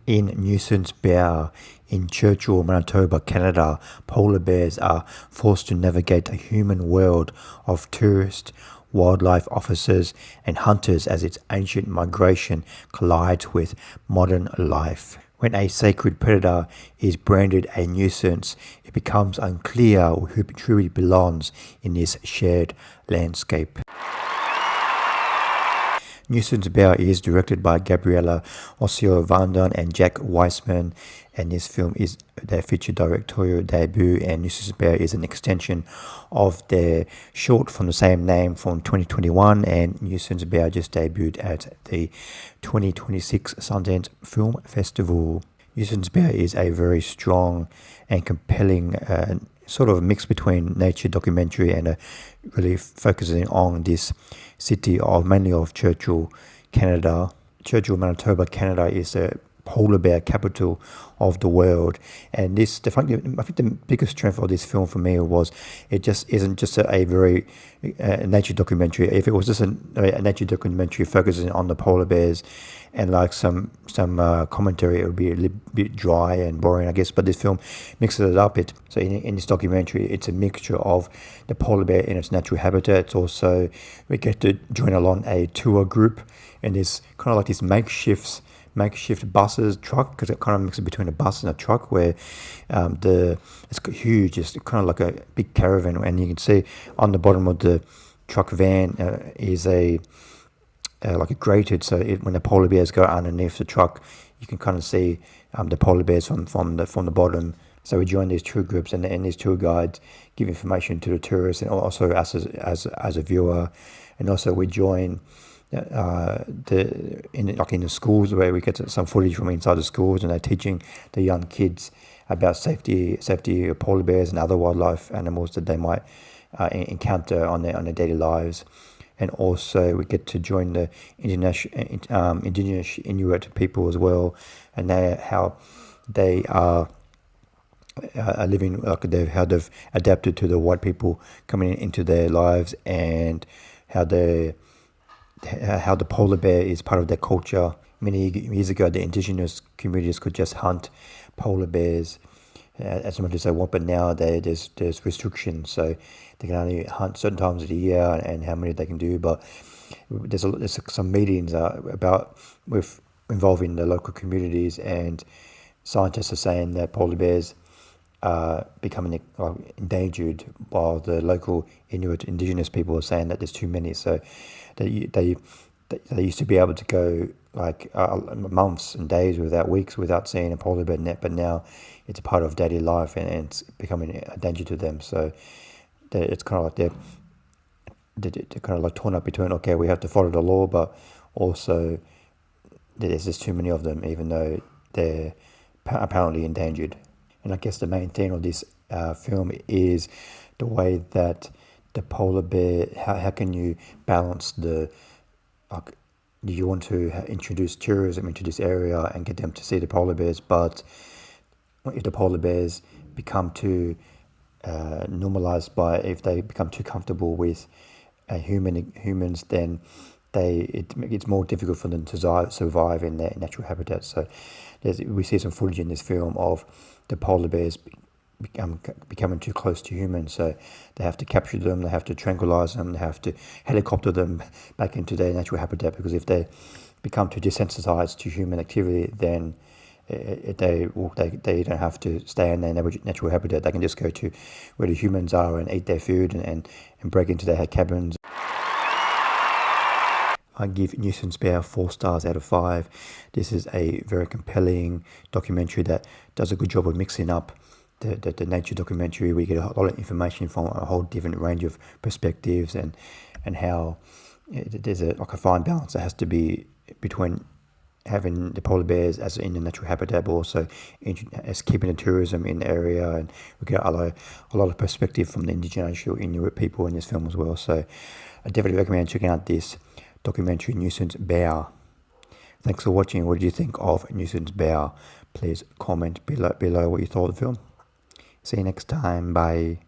In Nuisance Bear in Churchill, Manitoba, Canada, polar bears are forced to navigate a human world of tourists, wildlife officers, and hunters as its ancient migration collides with modern life. When a sacred predator is branded a nuisance, it becomes unclear who truly belongs in this shared landscape. Nuisance Bear is directed by Gabriela, Osio, Vanden, and Jack Weisman, and this film is their feature directorial debut, and Nuisance Bear is an extension of their short from the same name from 2021, and Nuisance Bear just debuted at the 2026 Sundance Film Festival. Nuisance Bear is a very strong and compelling sort of a mix between nature documentary and really focusing on this city of mainly of Churchill, Canada. Churchill, Manitoba, Canada is the polar bear capital of the world, and I think the biggest strength of this film for me was it just isn't just a very nature documentary. If it was just a nature documentary focusing on the polar bears and like some commentary, it would be a little bit dry and boring, I guess. But this film mixes it up. So in this documentary, it's a mixture of the polar bear in its natural habitat. It's also, we get to join along a tour group in this kind of like this makeshift truck, because it kind of mixes between a bus and a truck, where it's huge. It's kind of like a big caravan, and you can see on the bottom of the truck van is like a grated, so when the polar bears go underneath the truck, you can kind of see the polar bears from the bottom. So we join these tour groups, and these tour guides give information to the tourists, and also us as a viewer. And also we join in the schools, where we get some footage from inside the schools, and they're teaching the young kids about safety of polar bears and other wildlife animals that they might encounter on their daily lives. And also we get to join the indigenous Inuit people as well, and how they are living, like how they've adapted to the white people coming into their lives, and how the polar bear is part of their culture. Many years ago, the indigenous communities could just hunt polar bears as much as they want, but now there's restrictions, so they can only hunt certain times of the year and how many they can do. But there's some meetings involving the local communities, and scientists are saying that polar bears are becoming endangered, while the local Inuit indigenous people are saying that there's too many. So they used to be able to go like months and days, weeks without seeing a polar bear, but now it's a part of daily life, and it's becoming a danger to them. So it's kind of like they're kind of like torn up between, okay, we have to follow the law, but also there's just too many of them, even though they're apparently endangered. And I guess the main theme of this film is the way that the polar bear, how can you balance do you want to introduce tourism into this area and get them to see the polar bears, but if the polar bears become too normalized, if they become too comfortable with humans, then it's more difficult for them to survive in their natural habitat. So we see some footage in this film of the polar bears becoming too close to humans, so they have to capture them, they have to tranquilize them, they have to helicopter them back into their natural habitat, because if they become too desensitized to human activity, then they don't have to stay in their natural habitat. They can just go to where the humans are and eat their food and break into their cabins. I give Nuisance Bear 4 stars out of 5. This is a very compelling documentary that does a good job of mixing up the nature documentary. We get a lot of information from a whole different range of perspectives, and how there's a fine balance that has to be between having the polar bears as in the natural habitat, but also as keeping the tourism in the area. And we get a lot of perspective from the indigenous Inuit people in this film as well. So I definitely recommend checking out this documentary, Nuisance Bear. Thanks for watching. What did you think of Nuisance Bear? Please comment below what you thought of the film. See you next time. Bye.